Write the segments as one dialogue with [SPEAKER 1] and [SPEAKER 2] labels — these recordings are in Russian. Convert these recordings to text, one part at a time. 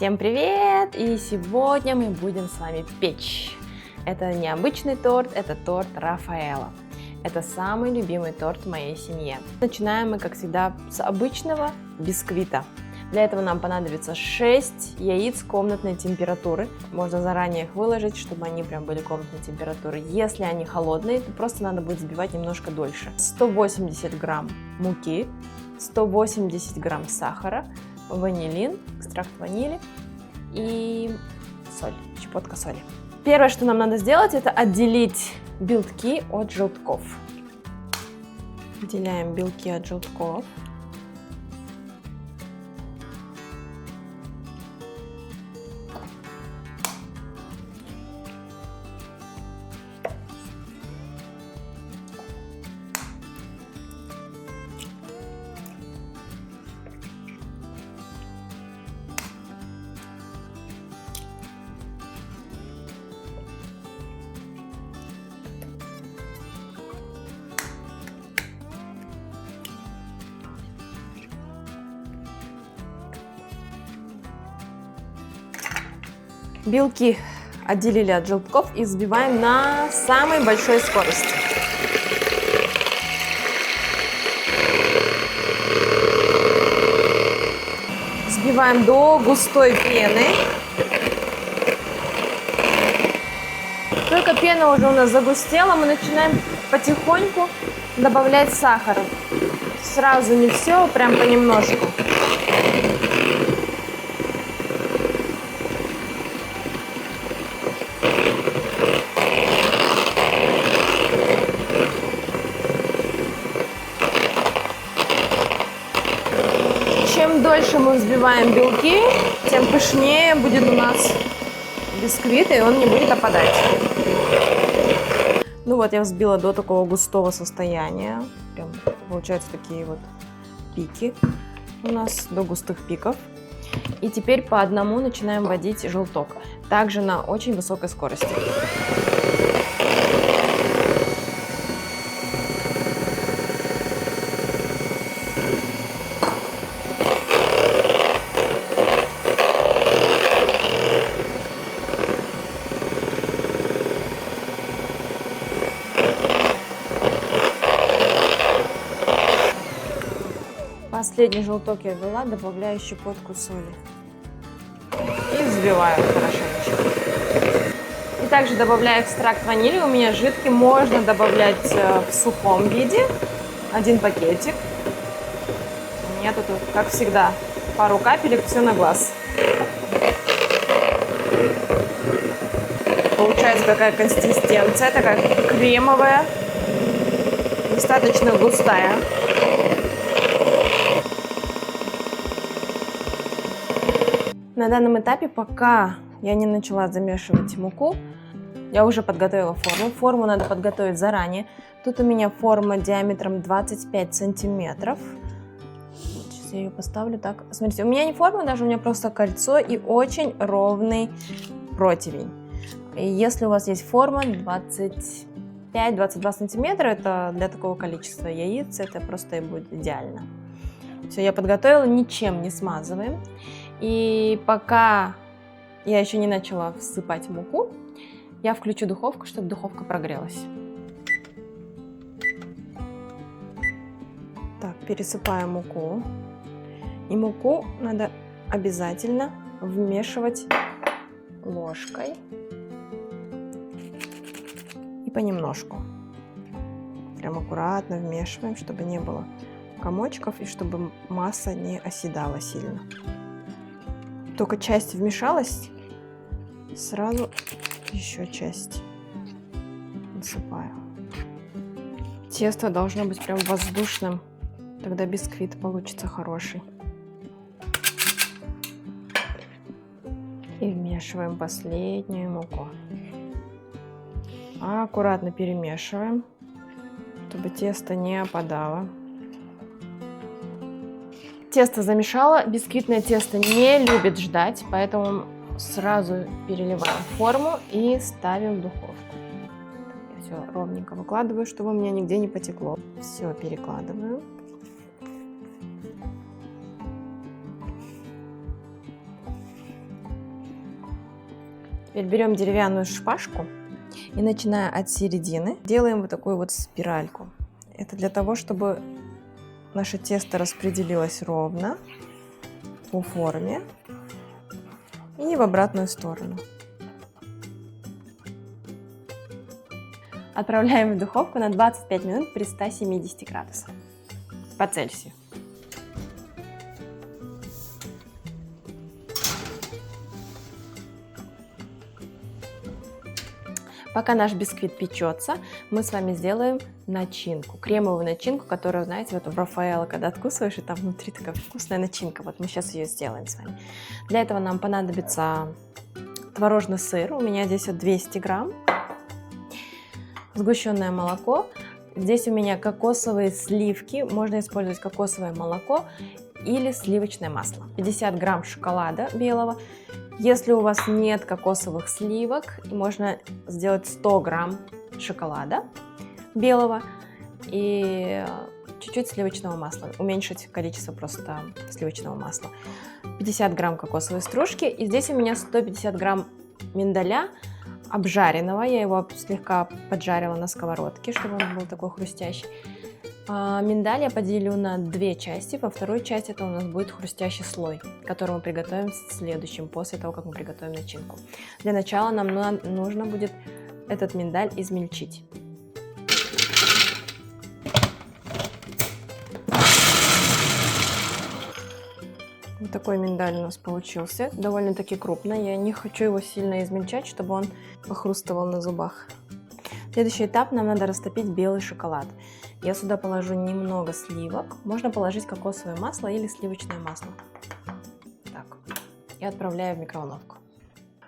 [SPEAKER 1] Всем привет! И сегодня мы будем с вами печь. Это необычный торт, это торт Рафаэлло. Это самый любимый торт в моей семье. Начинаем мы, как всегда, с обычного бисквита. Для этого нам понадобится 6 яиц комнатной температуры. Можно заранее их выложить, чтобы они прям были комнатной температуры. Если они холодные, то просто надо будет взбивать немножко дольше. 180 грамм муки, 180 грамм сахара, ванилин, экстракт ванили и соль, щепотка соли. Первое, что нам надо сделать, это отделить белки от желтков. Отделяем белки от желтков. Белки отделили от желтков и взбиваем на самой большой скорости. Взбиваем до густой пены. Только пена уже у нас загустела, мы начинаем потихоньку добавлять сахар. Сразу не все, прям понемножку. Чем дольше мы взбиваем белки, тем пышнее будет у нас бисквит, и он не будет опадать. Ну вот, я взбила до такого густого состояния. Прям получаются такие вот пики у нас, до густых пиков. И теперь по одному начинаем вводить желток. Также на очень высокой скорости. Последний желток я ввела, добавляю щепотку соли и взбиваю хорошенечко. И также добавляю экстракт ванили, у меня жидкий, можно добавлять в сухом виде, 1 пакетик. У меня тут, как всегда, пару капелек, все на глаз. Получается такая консистенция, такая кремовая, достаточно густая. На данном этапе, пока я не начала замешивать муку, я уже подготовила форму. Форму надо подготовить заранее. Тут у меня форма диаметром 25 сантиметров. Сейчас я ее поставлю так. Смотрите, у меня не форма даже, у меня просто кольцо и очень ровный противень. И если у вас есть форма 25-22 сантиметра, это для такого количества яиц, это просто и будет идеально. Все, я подготовила, ничем не смазываем. И пока я еще не начала всыпать муку, я включу духовку, чтобы духовка прогрелась. Так, пересыпаю муку. И муку надо обязательно вмешивать ложкой. И понемножку. Прям аккуратно вмешиваем, чтобы не было комочков и чтобы масса не оседала сильно. Только часть вмешалась, сразу еще часть насыпаю. Тесто должно быть прям воздушным, тогда бисквит получится хороший. И вмешиваем последнюю муку. Аккуратно перемешиваем, чтобы тесто не опадало. Тесто замешала, бисквитное тесто не любит ждать, поэтому сразу переливаем форму и ставим в духовку. Я все ровненько выкладываю, чтобы у меня нигде не потекло. Все перекладываю. Теперь берем деревянную шпажку и, начиная от середины, делаем вот такую вот спиральку. Это для того, чтобы наше тесто распределилось ровно по форме и в обратную сторону. Отправляем в духовку на 25 минут при 170 градусах по Цельсию. Пока наш бисквит печется, мы с вами сделаем начинку, кремовую начинку, которую, знаете, вот в Рафаэлло, когда откусываешь, и там внутри такая вкусная начинка. Вот мы сейчас ее сделаем с вами. Для этого нам понадобится творожный сыр, у меня здесь вот 200 грамм, сгущенное молоко, здесь у меня кокосовые сливки, можно использовать кокосовое молоко или сливочное масло, 50 грамм шоколада белого. Если у вас нет кокосовых сливок, можно сделать 100 грамм шоколада белого и чуть-чуть сливочного масла, уменьшить количество просто сливочного масла. 50 грамм кокосовой стружки, и здесь у меня 150 грамм миндаля обжаренного, я его слегка поджарила на сковородке, чтобы он был такой хрустящий. Миндаль я поделю на две части. Во второй части это у нас будет хрустящий слой, который мы приготовим следующим, после того, как мы приготовим начинку. Для начала нам нужно будет этот миндаль измельчить. Вот такой миндаль у нас получился, довольно-таки крупный. Я не хочу его сильно измельчать, чтобы он похрустывал на зубах. Следующий этап, нам надо растопить белый шоколад. Я сюда положу немного сливок. Можно положить кокосовое масло или сливочное масло. Так. И отправляю в микроволновку.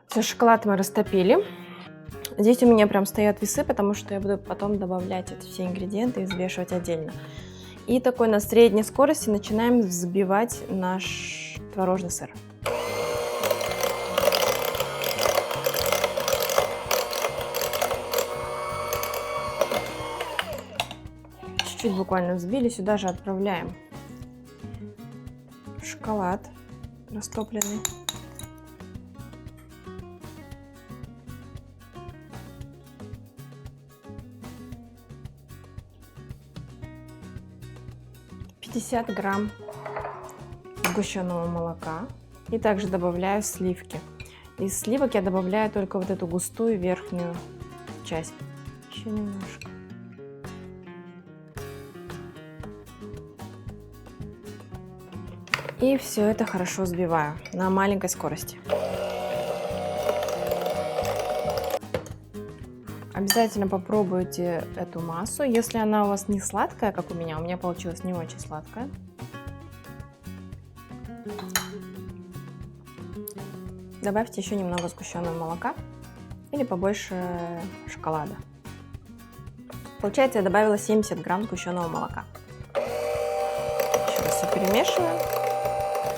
[SPEAKER 1] Все, шоколад мы растопили. Здесь у меня прям стоят весы, потому что я буду потом добавлять эти все ингредиенты и взвешивать отдельно. И такой на средней скорости начинаем взбивать наш творожный сыр. Чуть-чуть буквально взбили, сюда же отправляем шоколад растопленный. $50 грамм сгущенного молока. И также добавляю сливки. Из сливок я добавляю только вот эту густую верхнюю часть. Еще немножко. И все это хорошо взбиваю на маленькой скорости. Обязательно попробуйте эту массу. Если она у вас не сладкая, как у меня получилась не очень сладкая. Добавьте еще немного сгущенного молока или побольше шоколада. Получается, я добавила 70 грамм сгущенного молока. Еще раз все перемешиваю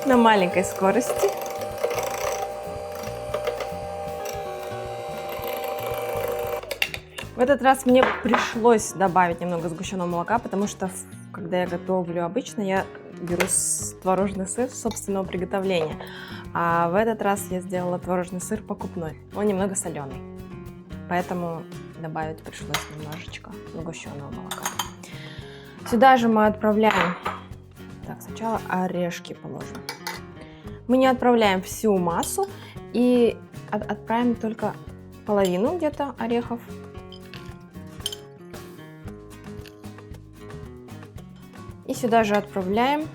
[SPEAKER 1] на маленькой скорости. В этот раз мне пришлось добавить немного сгущенного молока, потому что когда я готовлю обычно, я беру творожный сыр собственного приготовления. А в этот раз я сделала творожный сыр покупной. Он немного соленый, поэтому добавить пришлось немножечко сгущенного молока. Сюда же мы отправляем... Так, сначала орешки положим. Мы не отправляем всю массу и отправим только половину где-то орехов. И сюда же отправляем.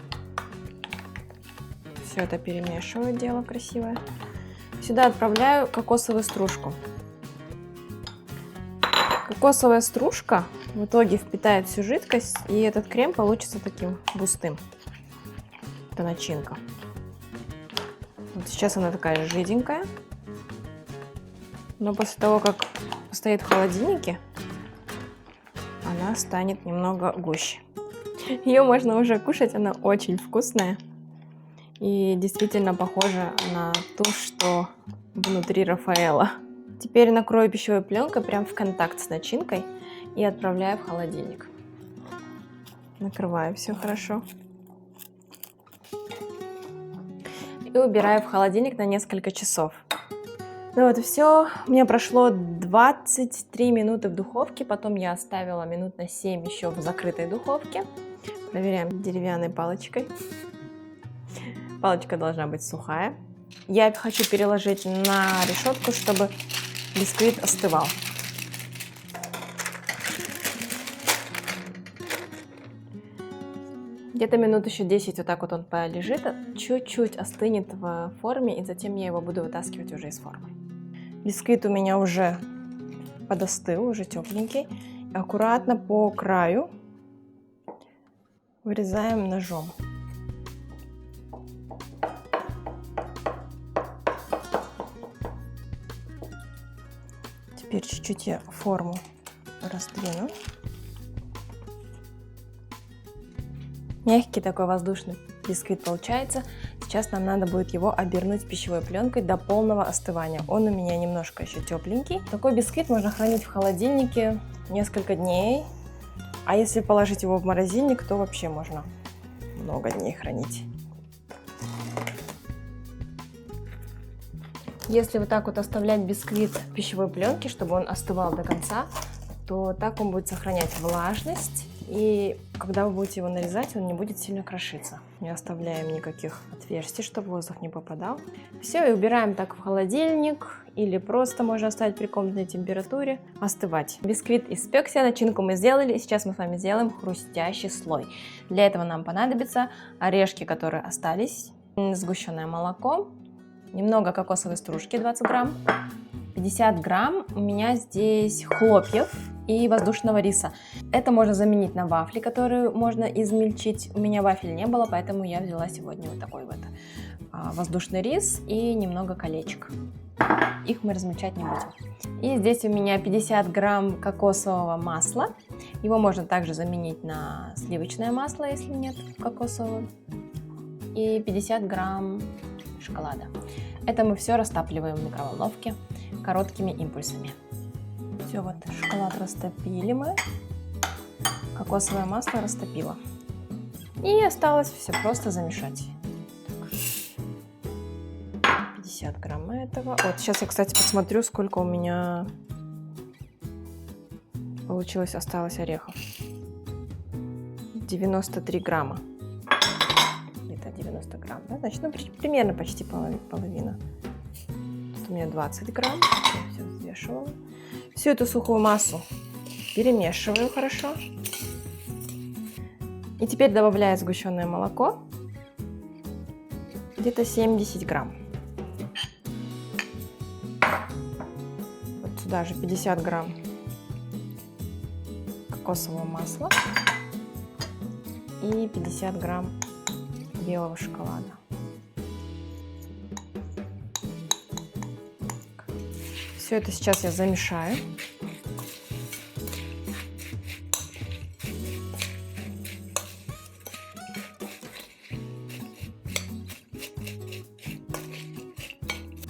[SPEAKER 1] Все это перемешиваю, дело красивое. Сюда отправляю кокосовую стружку. Кокосовая стружка в итоге впитает всю жидкость, и этот крем получится таким густым. Это начинка. Вот сейчас она такая жиденькая. Но после того, как постоит в холодильнике, она станет немного гуще. Ее можно уже кушать, она очень вкусная. И действительно похожа на то, что внутри Рафаэлло. Теперь накрою пищевой пленкой прям в контакт с начинкой и отправляю в холодильник. Накрываю все хорошо. И убираю в холодильник на несколько часов. Ну вот и все. У меня прошло 23 минуты в духовке, потом я оставила минут на 7 еще в закрытой духовке. Проверяем деревянной палочкой. Палочка должна быть сухая. Я хочу переложить на решетку, чтобы бисквит остывал. Где-то минут еще 10 вот так вот он полежит, чуть-чуть остынет в форме, и затем я его буду вытаскивать уже из формы. Бисквит у меня уже подостыл, уже тепленький. Аккуратно по краю вырезаем ножом. Теперь чуть-чуть я форму раздвину. Мягкий такой воздушный бисквит получается. Сейчас нам надо будет его обернуть пищевой пленкой до полного остывания. Он у меня немножко еще тепленький. Такой бисквит можно хранить в холодильнике несколько дней. А если положить его в морозильник, то вообще можно много дней хранить. Если вот так вот оставлять бисквит в пищевой пленке, чтобы он остывал до конца, то так он будет сохранять влажность. И когда вы будете его нарезать, он не будет сильно крошиться. Не оставляем никаких отверстий, чтобы воздух не попадал. Все, и убираем так в холодильник. Или просто можно оставить при комнатной температуре остывать. Бисквит испекся, начинку мы сделали. И сейчас мы с вами сделаем хрустящий слой. Для этого нам понадобятся орешки, которые остались, сгущенное молоко, немного кокосовой стружки 20 грамм, 50 грамм у меня здесь хлопьев и воздушного риса. Это можно заменить на вафли, которые можно измельчить. У меня вафель не было, поэтому я взяла сегодня вот такой вот воздушный рис и немного колечек. Их мы размельчать не будем. И здесь у меня 50 грамм кокосового масла. Его можно также заменить на сливочное масло, если нет кокосового. И 50 грамм шоколада. Это мы все растапливаем в микроволновке короткими импульсами. Все, вот шоколад растопили мы, кокосовое масло растопило. И осталось все просто замешать. 50 грамм этого. Вот сейчас я, кстати, посмотрю, сколько у меня получилось, осталось орехов. 93 грамма. Это 90 грамм, да? Значит, ну, примерно почти половина. Тут у меня 20 грамм. Я все взвешивала. Всю эту сухую массу перемешиваю хорошо. И теперь добавляю сгущенное молоко. Где-то 70 грамм. Вот сюда же 50 грамм кокосового масла и 50 грамм белого шоколада. Все это сейчас я замешаю.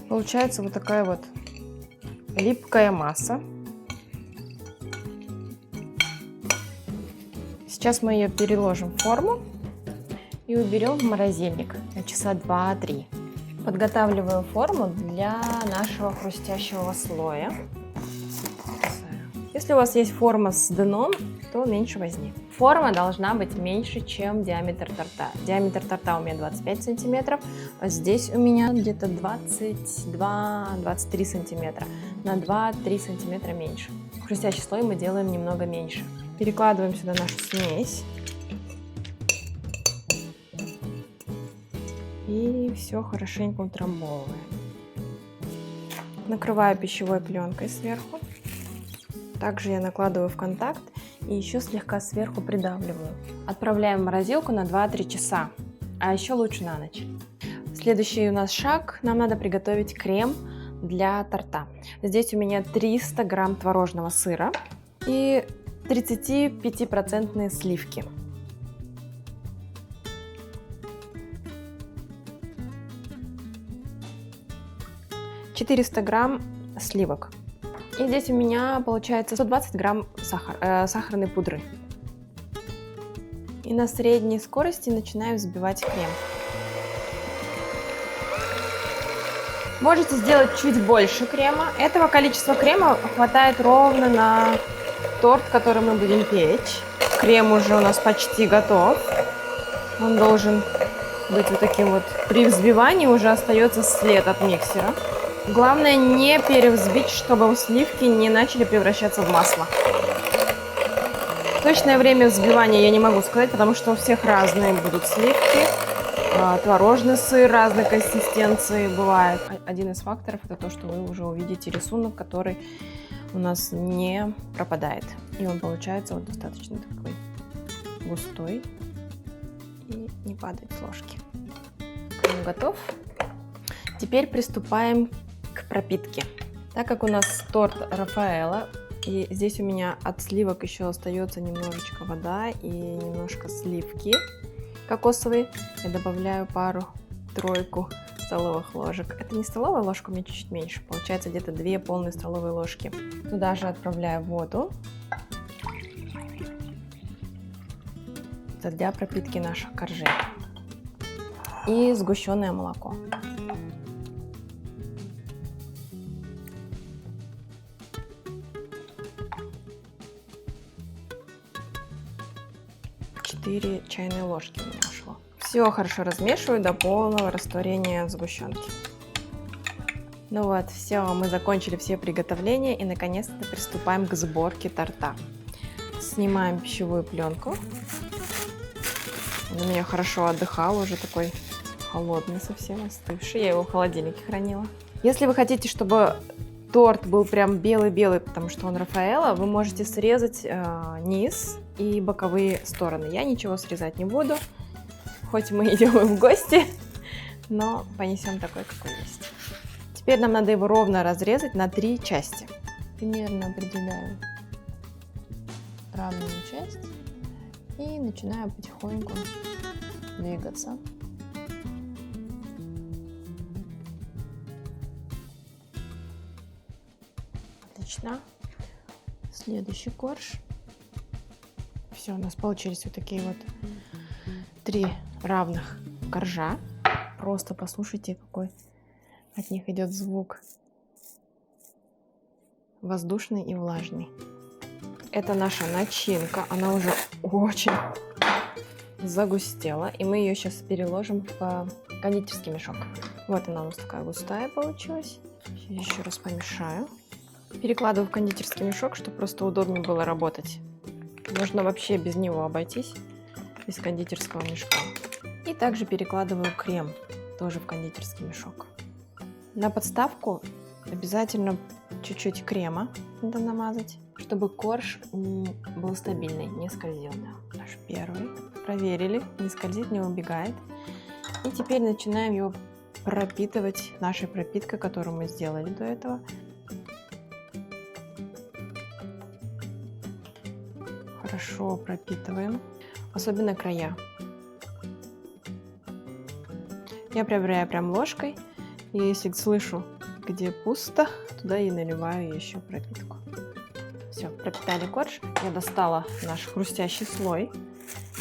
[SPEAKER 1] Получается вот такая вот липкая масса. Сейчас мы ее переложим в форму и уберем в морозильник на часа 2-3. Подготавливаю форму для нашего хрустящего слоя. Если у вас есть форма с дном, то меньше возьми. Форма должна быть меньше, чем диаметр торта. Диаметр торта у меня 25 сантиметров, а здесь у меня где-то 22-23 сантиметра. На 2-3 сантиметра меньше. Хрустящий слой мы делаем немного меньше. Перекладываем сюда нашу смесь. И все хорошенько утрамбовываем. Накрываю пищевой пленкой сверху. Также я накладываю в контакт и еще слегка сверху придавливаю. Отправляем в морозилку на 2-3 часа, а еще лучше на ночь. Следующий у нас шаг. Нам надо приготовить крем для торта. Здесь у меня 300 грамм творожного сыра и 35% сливки. – 400 грамм сливок. И здесь у меня получается 120 грамм сахарной пудры. И на средней скорости начинаю взбивать крем. Можете сделать чуть больше крема. Этого количества крема хватает ровно на торт, который мы будем печь. Крем уже у нас почти готов. Он должен быть вот таким вот. При взбивании уже остается след от миксера. Главное не перевзбить, чтобы сливки не начали превращаться в масло. Точное время взбивания я не могу сказать, потому что у всех разные будут сливки. Творожный сыр разной консистенции бывает. Один из факторов это то, что вы уже увидите рисунок, который у нас не пропадает. И он получается вот достаточно такой густой и не падает с ложки. Крем готов. Теперь приступаем к пропитке. Так как у нас торт Рафаэлло, и здесь у меня от сливок еще остается немножечко вода и немножко сливки кокосовые, я добавляю пару-тройку столовых ложек. Это не столовая ложка, у меня чуть-чуть меньше, получается где-то 2 полные столовые ложки. Туда же отправляю воду для пропитки наших коржей и сгущенное молоко. Четыре чайные ложки у меня ушло. Все хорошо размешиваю до полного растворения сгущенки. Ну вот, все, мы закончили все приготовления и наконец-то приступаем к сборке торта. Снимаем пищевую пленку. Он у меня хорошо отдыхал, уже такой холодный совсем, остывший. Я его в холодильнике хранила. Если вы хотите, чтобы торт был прям белый-белый, потому что он Рафаэлло, вы можете срезать низ и боковые стороны. Я ничего срезать не буду, хоть мы идем в гости, но понесем такой, какой есть. Теперь нам надо его ровно разрезать на 3 части. Примерно определяю равную часть и начинаю потихоньку двигаться. Отлично. Следующий корж. Все, у нас получились вот такие вот 3 равных коржа. Просто послушайте, какой от них идет звук. Воздушный и влажный. Это наша начинка. Она уже очень загустела. И мы ее сейчас переложим в кондитерский мешок. Вот она у нас такая густая получилась. Еще раз помешаю. Перекладываю в кондитерский мешок, чтобы просто удобнее было работать. Можно вообще без него обойтись, без кондитерского мешка. И также перекладываю крем тоже в кондитерский мешок. На подставку обязательно чуть-чуть крема надо намазать, чтобы корж был стабильный, не скользил. Да. Наш первый. Проверили, не скользит, не убегает. И теперь начинаем его пропитывать нашей пропиткой, которую мы сделали до этого. Хорошо пропитываем, особенно края. Я проверяю прям ложкой, и если слышу, где пусто, туда и наливаю еще пропитку. Все, пропитали корж. Я достала наш хрустящий слой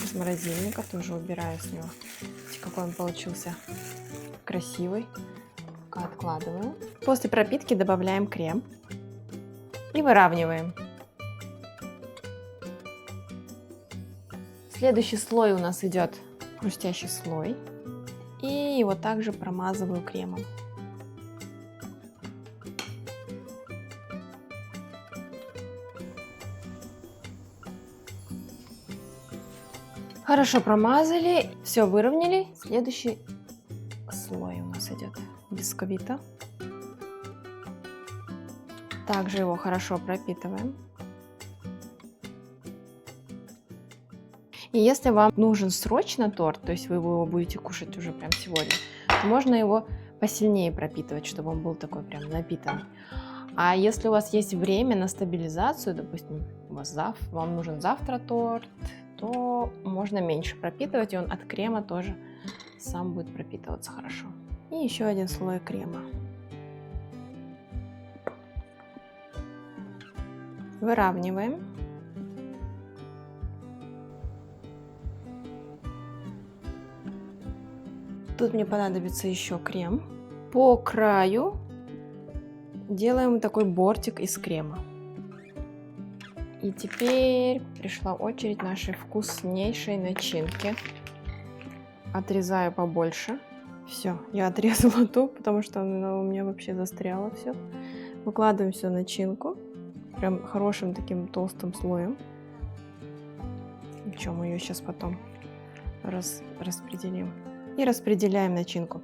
[SPEAKER 1] из морозильника, тоже убираю с него. Видите, какой он получился красивый. Пока откладываю. После пропитки добавляем крем и выравниваем. Следующий слой у нас идет хрустящий слой. И его также промазываю кремом. Хорошо промазали, все выровняли. Следующий слой у нас идет бисквита. Также его хорошо пропитываем. И если вам нужен срочно торт, то есть вы его будете кушать уже прям сегодня, то можно его посильнее пропитывать, чтобы он был такой прям напитанный. А если у вас есть время на стабилизацию, допустим, вам нужен завтра торт, то можно меньше пропитывать, и он от крема тоже сам будет пропитываться хорошо. И еще один слой крема. Выравниваем. Тут мне понадобится еще крем. По краю делаем такой бортик из крема. И теперь пришла очередь нашей вкуснейшей начинки. Отрезаю побольше. Все, я отрезала ту, потому что она у меня вообще застряла все. Выкладываем всю начинку. Прям хорошим таким толстым слоем. Причем мы ее сейчас потом распределим. И распределяем начинку.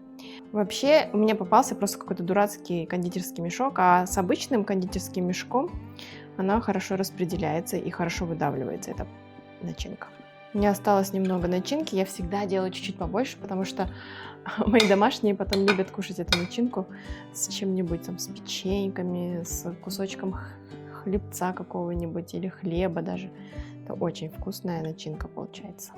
[SPEAKER 1] Вообще у меня попался просто какой-то дурацкий кондитерский мешок, а с обычным кондитерским мешком она хорошо распределяется и хорошо выдавливается, эта начинка. У меня осталось немного начинки, я всегда делаю чуть-чуть побольше, потому что мои домашние потом любят кушать эту начинку с чем-нибудь, там, с печеньками, с кусочком хлебца какого-нибудь или хлеба даже. Это очень вкусная начинка получается.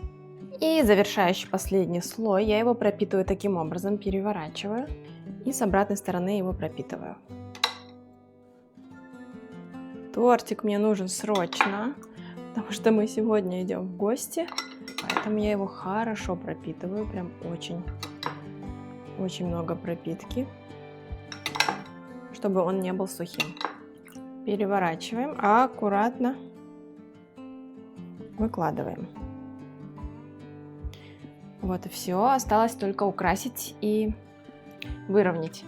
[SPEAKER 1] И завершающий последний слой, я его пропитываю таким образом, переворачиваю и с обратной стороны его пропитываю. Тортик мне нужен срочно, потому что мы сегодня идем в гости, поэтому я его хорошо пропитываю, прям очень много пропитки, чтобы он не был сухим. Переворачиваем, а аккуратно выкладываем. Вот и все, осталось только украсить и выровнять.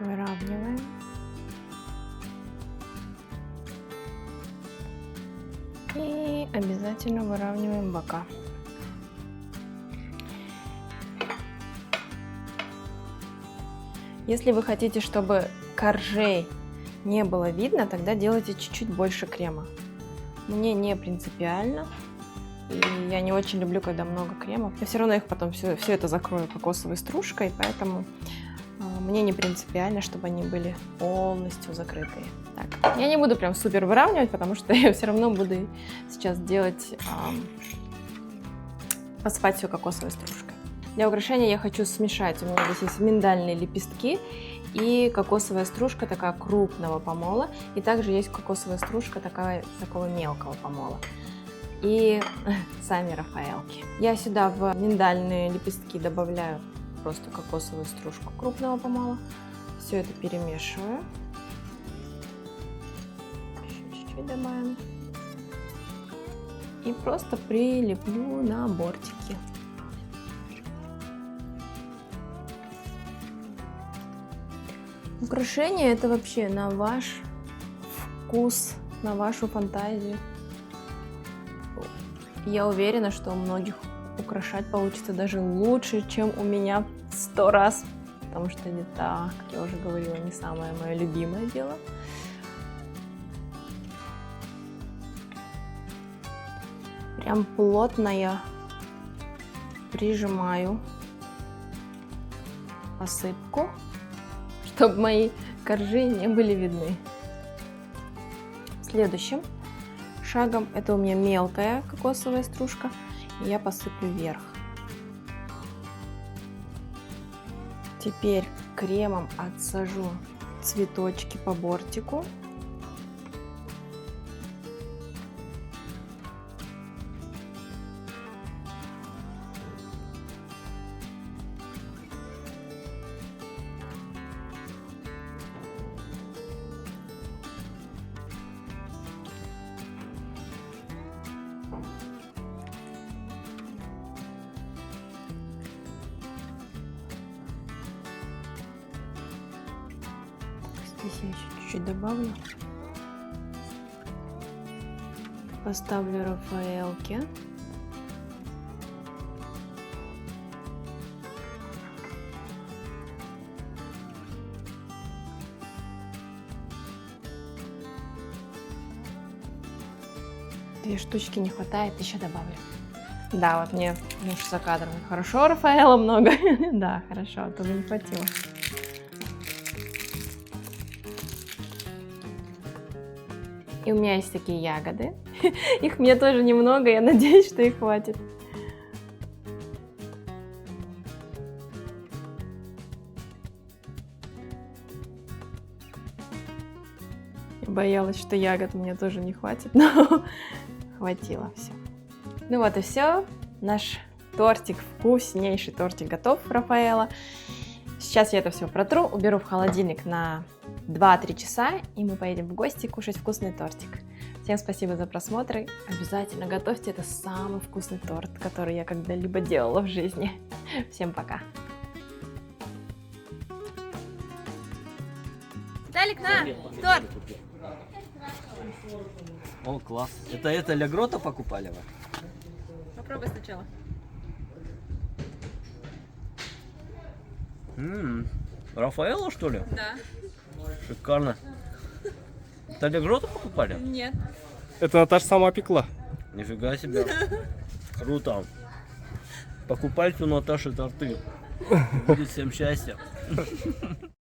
[SPEAKER 1] Выравниваем. И обязательно выравниваем бока. Если вы хотите, чтобы коржей не было видно, тогда делайте чуть-чуть больше крема. Мне не принципиально, и я не очень люблю, когда много крема. Я все равно их потом все это закрою кокосовой стружкой, поэтому мне не принципиально, чтобы они были полностью закрытые. Так, я не буду прям супер выравнивать, потому что я все равно буду сейчас делать, посыпать все кокосовой стружкой. Для украшения я хочу смешать, у меня здесь есть миндальные лепестки и кокосовая стружка такая крупного помола, и также есть кокосовая стружка такого мелкого помола. И сами рафаэлки. Я сюда в миндальные лепестки добавляю просто кокосовую стружку крупного помола. Все это перемешиваю. Еще чуть-чуть добавим. И просто прилеплю на бортики. Украшение это вообще на ваш вкус, на вашу фантазию. Я уверена, что у многих украшать получится даже лучше, чем у меня в 100 раз. Потому что это, как я уже говорила, не самое мое любимое дело. Прям плотно я прижимаю посыпку, чтобы мои коржи не были видны. Следующим шагом это у меня мелкая кокосовая стружка, и я посыплю вверх. Теперь кремом отсажу цветочки по бортику. Здесь я еще чуть-чуть добавлю. Поставлю рафаэлки. Две штучки не хватает, еще добавлю. Да, вот мне муж за кадром. Хорошо, Рафаэла много. Да, хорошо, а то бы не хватило. И у меня есть такие ягоды. Их мне тоже немного, я надеюсь, что их хватит. Боялась, что ягод мне тоже не хватит, но хватило все. Ну вот и все. Наш тортик, вкуснейший тортик готов, Рафаэлло. Сейчас я это все протру, уберу в холодильник на 2-3 часа, и мы поедем в гости кушать вкусный тортик. Всем спасибо за просмотр. Обязательно готовьте, это самый вкусный торт, который я когда-либо делала в жизни. Всем пока. Далик, на, торт!
[SPEAKER 2] О, класс. Это для Грота покупали вы?
[SPEAKER 1] Попробуй сначала.
[SPEAKER 2] Рафаэлло, что ли?
[SPEAKER 1] Да.
[SPEAKER 2] Шикарно. Это для Грота покупали?
[SPEAKER 1] Нет.
[SPEAKER 3] Это Наташа сама пекла.
[SPEAKER 2] Нифига себе. Круто. Покупайте у Наташи торты. Будет всем счастья.